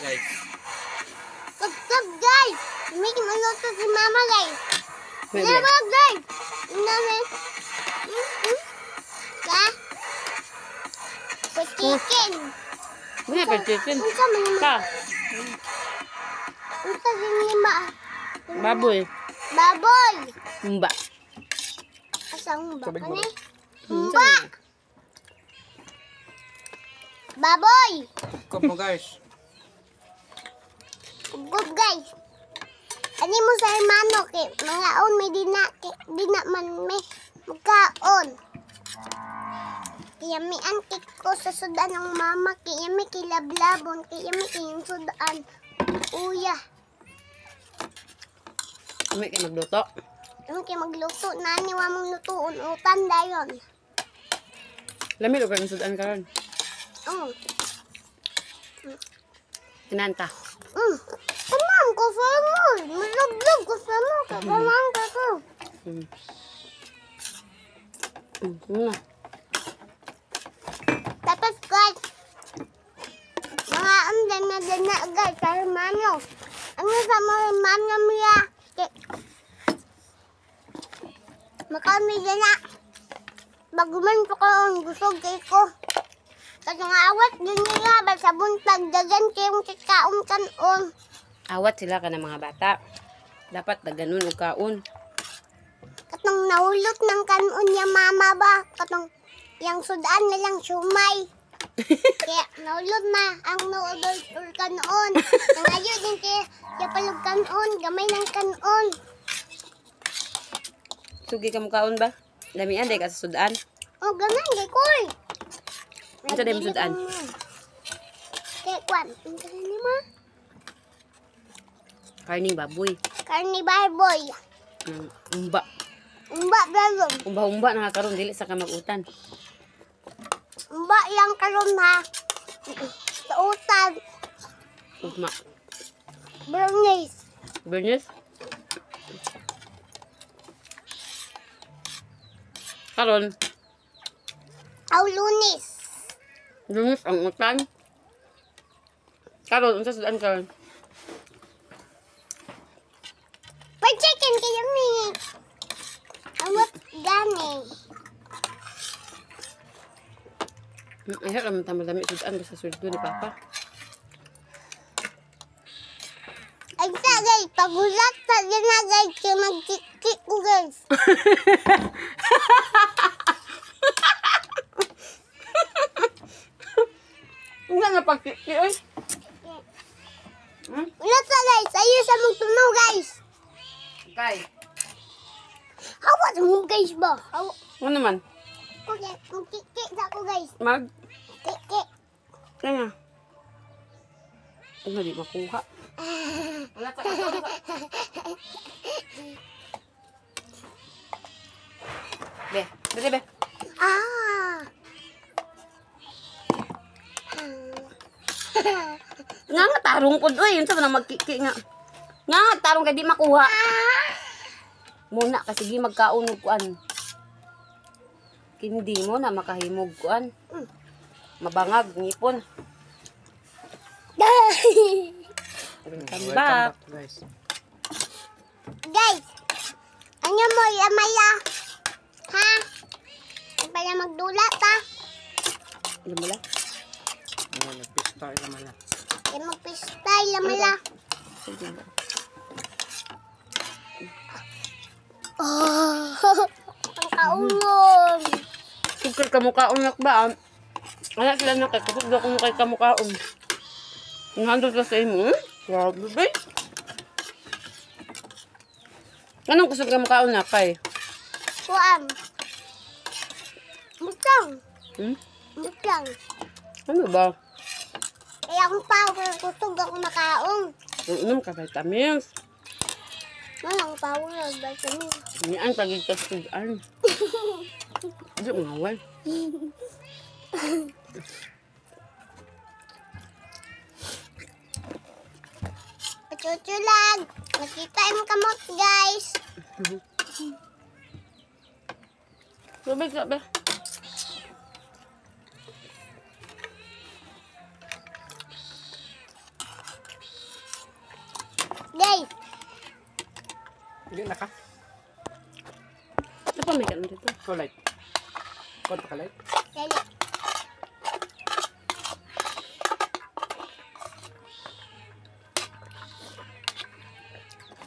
guys. Subscribe guys! May maluto si mama guys. Wait, Never wait. guys! Namin. Ka? Sa chicken. Hindi pa chicken. Unsa man lima? Ka. Unsa din lima? Baboy. Baboy! Humba. Asang ba? Sabay Ano? mo. Humba! Baboy! Kop mo guys. Good guys. Ani mo sa hermano kay mga on may dina man may magkaon. Kaya may antik ko sa sudan ng mama kaya may kilablabon kaya may yung sudan. Uya. Kami kayo magluto. Ano kay magluto nani wa mong lutuon utan dayon. Lamig o kayo sudan karon. Oh. Kinanta. Tamam ko sa mo. Malaglag ko sa mo. Tamam ka ko. Na. Tapos guys, mga dana guys sa hermano. Ano sa mga hermano miya? Makami dana. Baguman ko ang gusog kay ko. Kasi nga awat din nila ba sa buntag dagan kayong kikaon kanon. Awat sila ka ng mga bata. Dapat daganon o kaon. Katong nahulot ng kanon niya mama ba? Katong yang sudan na lang sumay. Kaya nahulot na ang noodle or kanon. Nangayo din kaya palog kanon, gamay ng kanon. Sugi ka mo kaon ba? Damian day ka sa sudan. Oh, gamay, kay Koy. Ito din mo sudan. Kaya kwan, ang kaya ni ma? Karning baboy. Karni baboy. Umba. Umba belum. Umba-umba nakakaroon. Dili sa kamagutan. Umba lang karon ha. Sa utan. Ugma. Brownies. Bernice? Karon. Aw lunis. Bernice ang utan. Karon. Unsa sudan karon? Pa chicken kayo ni. Awat gani. Ayaw naman tamadami sudan sa surdo ni Papa. Ay sa guys, pagulat sa dyan na guys. Kaya mag-kik ko guys. Nga nga pagkiki oy. Ulat sa guys. Ayun sa mong tunaw guys. Kay. Hawat mo guys ba? Hawat. Ano naman? Okay, mag-kik sa ko guys. Mag. Kik. Kaya. Ano di makuha? Wala pa. Be, be. Ah. Nga nga tarong ko doy, yun sa na magkiki nga. Nga nga tarong kay di makuha. Muna kasi di magkaunog kuan. Kindi mo na makahimog kuan. Mabangag ngipon. Tambak. Guys. Guys, ano mo yamaya? Ha? Ay pala magdulat ha? Ano mo la? Ano nagpista naman na. Kaya magpistay lamala. Oh, ang kaulong. Sukir kamukaon nak ba? Wala sila nakakapag daw kung kay kamukaon. Nandun sa imo. Grabe ba? Anong kusog kamukaon na kay? Kuan. Butang. Butang. Ano ba? Kaya akong pao kaya kusog ako makaong. Inom ka vitamins. Walang pao na vitamin. Yan pagig ka sudan. Hindi mo ngawal. Pachuchulag. Nakita yung kamot guys. Tubig sabi. Guys, Hindi na ka. Ano pa may kanon dito? Kulay. Kunta ka light. dali.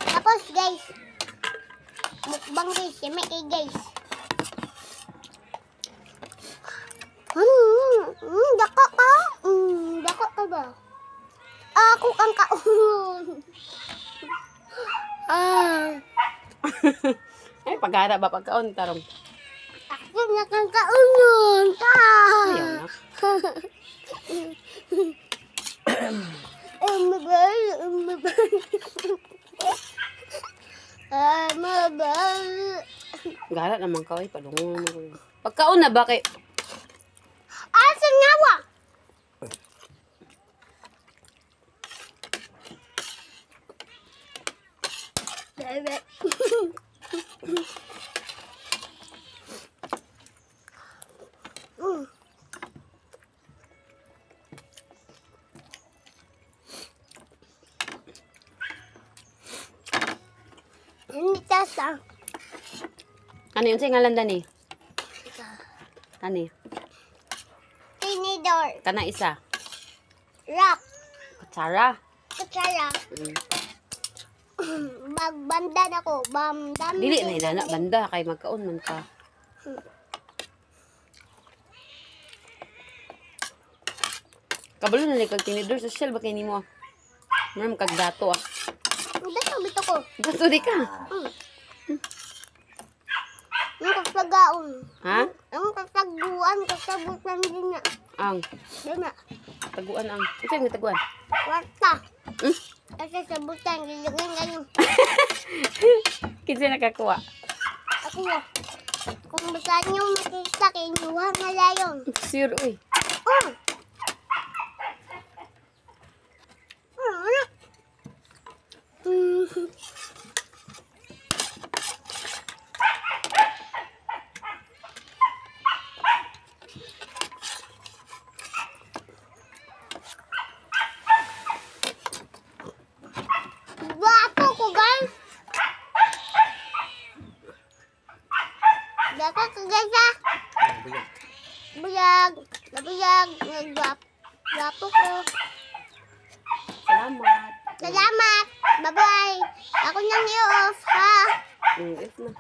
Tapos guys, mukbang guys, yummy guys. Dako ka? Dako ka ba? Ako kang kaon. Ay, pagkara ba pagkaon tarong? Ako na kang kaon. Ayaw na. Gara naman ka, ay, padungon mo. Pagkaon na ba kay... Asan nawa? Bebe. Hindi tasa. Ano yun sa ngalan dani? Ani? Tinidor. Kana isa? Rock. Kutsara? Kutsara. Magbanda na ko. Bamdam. Dili na inana, banda, kay magkaon man ka. Kabalo na kag tinidor, social ba kay nimo? Maram kag dato ah. Dito, bito ko. Dato di ka. Ang kapagaon. Ha? Ang kapaguan, kasabutan din na. Ang Din na. taguan ang. Ito yung taguan. Kwarta. Hmm? Kasi sabutan, lilagyan ganyan. Kinsa nakakuha? Ako na. Kung basta nyo makita, kinuha nga layon. Sure, uy. Oh! Ano? Gwapo ko, guys. Gwapo ko, guys, ah. Buyag. Buyag. Nabuyag. Gwapo ko. Salamat. Salamat. Bye-bye. Ako nang i-off, ha? If na.